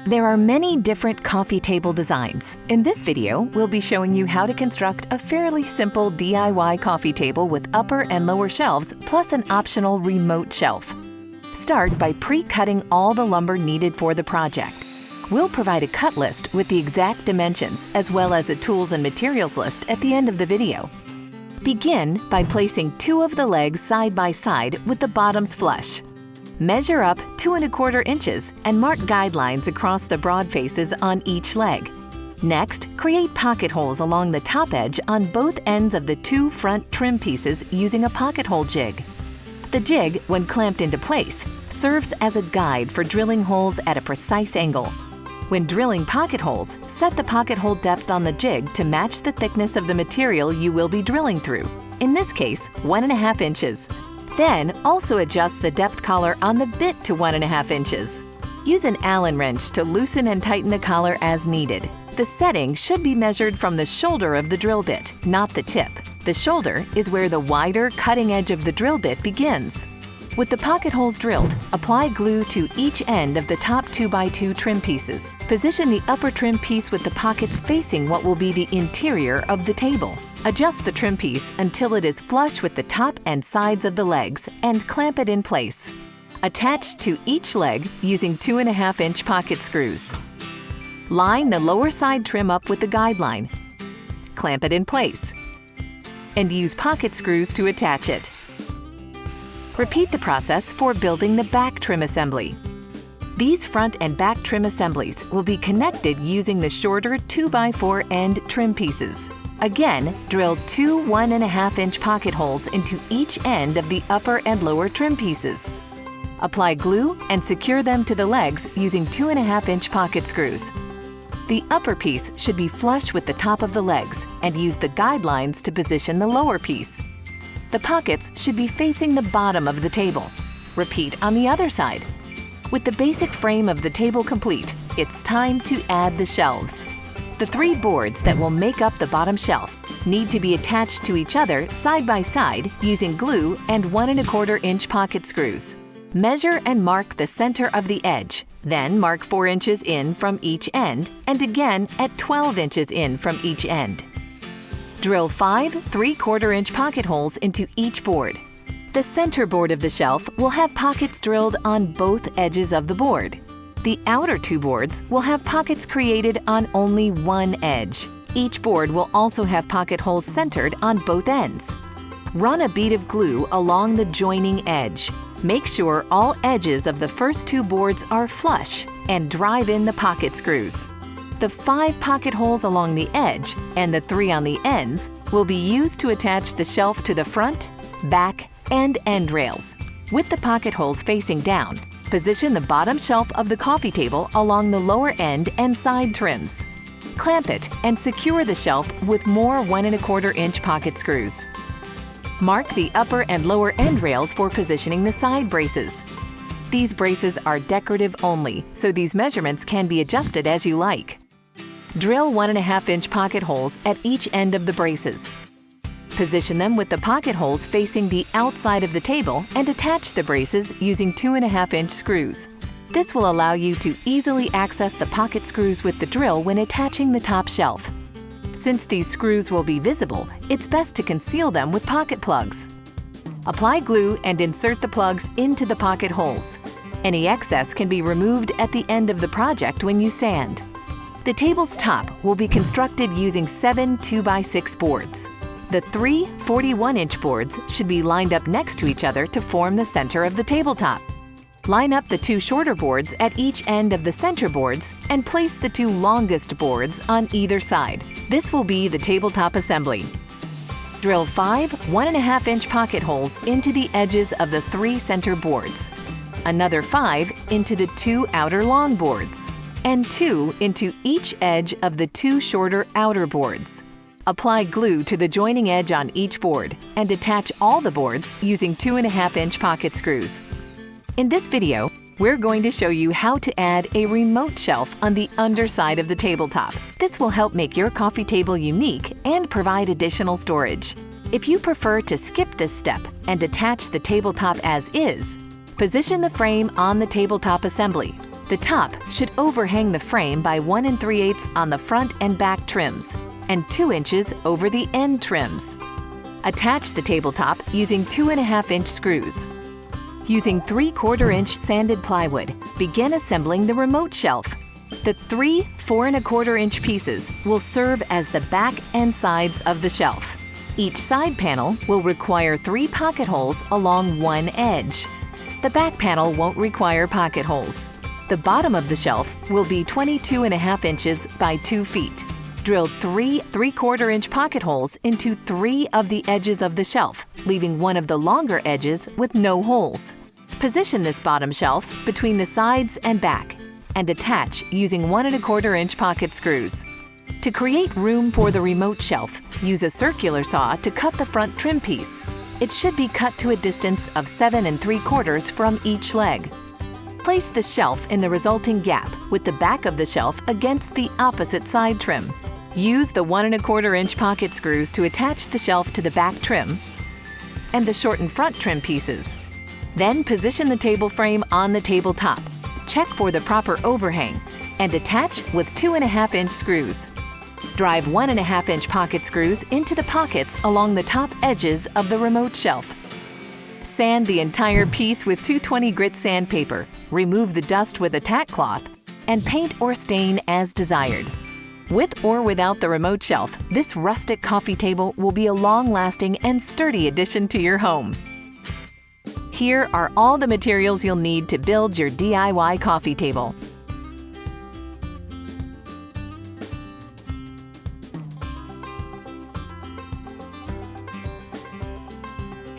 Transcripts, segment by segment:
There are many different coffee table designs. In this video, we'll be showing you how to construct a fairly simple DIY coffee table with upper and lower shelves, plus an optional remote shelf. Start by pre-cutting all the lumber needed for the project. We'll provide a cut list with the exact dimensions, as well as a tools and materials list at the end of the video. Begin by placing 2 of the legs side by side with the bottoms flush. Measure up 2 1/4 inches and mark guidelines across the broad faces on each leg. Next, create pocket holes along the top edge on both ends of the 2 front trim pieces using a pocket hole jig. The jig, when clamped into place, serves as a guide for drilling holes at a precise angle. When drilling pocket holes, set the pocket hole depth on the jig to match the thickness of the material you will be drilling through, in this case, 1½ inches. Then, also adjust the depth collar on the bit to 1½ inches. Use an Allen wrench to loosen and tighten the collar as needed. The setting should be measured from the shoulder of the drill bit, not the tip. The shoulder is where the wider, cutting edge of the drill bit begins. With the pocket holes drilled, apply glue to each end of the top 2x2 trim pieces. Position the upper trim piece with the pockets facing what will be the interior of the table. Adjust the trim piece until it is flush with the top and sides of the legs and clamp it in place. Attach to each leg using 2½ inch pocket screws. Line the lower side trim up with the guideline. Clamp it in place. And use pocket screws to attach it. Repeat the process for building the back trim assembly. These front and back trim assemblies will be connected using the shorter 2x4 end trim pieces. Again, drill 2 1½ inch pocket holes into each end of the upper and lower trim pieces. Apply glue and secure them to the legs using 2½ inch pocket screws. The upper piece should be flush with the top of the legs, and use the guidelines to position the lower piece. The pockets should be facing the bottom of the table. Repeat on the other side. With the basic frame of the table complete, it's time to add the shelves. The 3 boards that will make up the bottom shelf need to be attached to each other side by side using glue and 1 1/4 inch pocket screws. Measure and mark the center of the edge, then mark 4 inches in from each end and again at 12 inches in from each end. Drill 5 3/4 inch pocket holes into each board. The center board of the shelf will have pockets drilled on both edges of the board. The outer 2 boards will have pockets created on only one edge. Each board will also have pocket holes centered on both ends. Run a bead of glue along the joining edge. Make sure all edges of the first 2 boards are flush and drive in the pocket screws. The 5 pocket holes along the edge and the 3 on the ends will be used to attach the shelf to the front, back, and end rails. With the pocket holes facing down, position the bottom shelf of the coffee table along the lower end and side trims. Clamp it and secure the shelf with more 1 1/4 inch pocket screws. Mark the upper and lower end rails for positioning the side braces. These braces are decorative only, so these measurements can be adjusted as you like. Drill 1½ inch pocket holes at each end of the braces. Position them with the pocket holes facing the outside of the table and attach the braces using 2½ inch screws. This will allow you to easily access the pocket screws with the drill when attaching the top shelf. Since these screws will be visible, it's best to conceal them with pocket plugs. Apply glue and insert the plugs into the pocket holes. Any excess can be removed at the end of the project when you sand. The table's top will be constructed using 7 2x6 boards. The 3 41 inch boards should be lined up next to each other to form the center of the tabletop. Line up the 2 shorter boards at each end of the center boards and place the 2 longest boards on either side. This will be the tabletop assembly. Drill 5 1½ inch pocket holes into the edges of the 3 center boards, another 5 into the 2 outer long boards, and 2 into each edge of the 2 shorter outer boards. Apply glue to the joining edge on each board and attach all the boards using 2½ inch pocket screws. In this video, we're going to show you how to add a remote shelf on the underside of the tabletop. This will help make your coffee table unique and provide additional storage. If you prefer to skip this step and attach the tabletop as is, position the frame on the tabletop assembly. The top should overhang the frame by 1 3/8 on the front and back trims and 2 inches over the end trims. Attach the tabletop using 2.5-inch screws. Using 3/4-inch sanded plywood, begin assembling the remote shelf. The 3 4¼ pieces will serve as the back and sides of the shelf. Each side panel will require 3 pocket holes along one edge. The back panel won't require pocket holes. The bottom of the shelf will be 22.5 inches by 2 feet. Drill 3 3/4-inch pocket holes into 3 of the edges of the shelf, leaving one of the longer edges with no holes. Position this bottom shelf between the sides and back and attach using 1 1/4-inch pocket screws. To create room for the remote shelf, use a circular saw to cut the front trim piece. It should be cut to a distance of 7 3/4 from each leg. Place the shelf in the resulting gap with the back of the shelf against the opposite side trim. Use the 1 1/4-inch pocket screws to attach the shelf to the back trim and the shortened front trim pieces. Then position the table frame on the tabletop. Check for the proper overhang and attach with 2.5-inch screws. Drive 1.5-inch pocket screws into the pockets along the top edges of the remote shelf. Sand the entire piece with 220 grit sandpaper. Remove the dust with a tack cloth and paint or stain as desired. With or without the remote shelf, this rustic coffee table will be a long-lasting and sturdy addition to your home. Here are all the materials you'll need to build your DIY coffee table.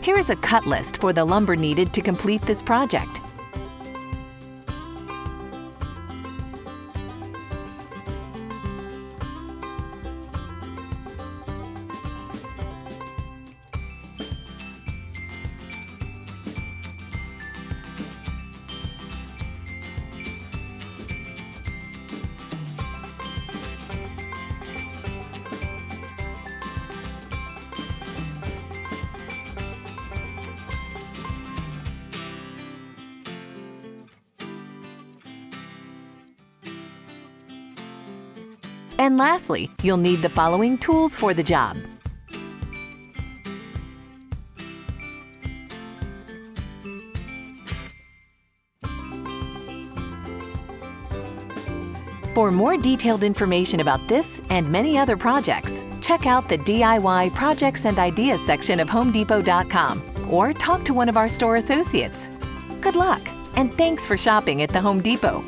Here is a cut list for the lumber needed to complete this project. And lastly, you'll need the following tools for the job. For more detailed information about this and many other projects, check out the DIY Projects and Ideas section of HomeDepot.com or talk to one of our store associates. Good luck, and thanks for shopping at the Home Depot.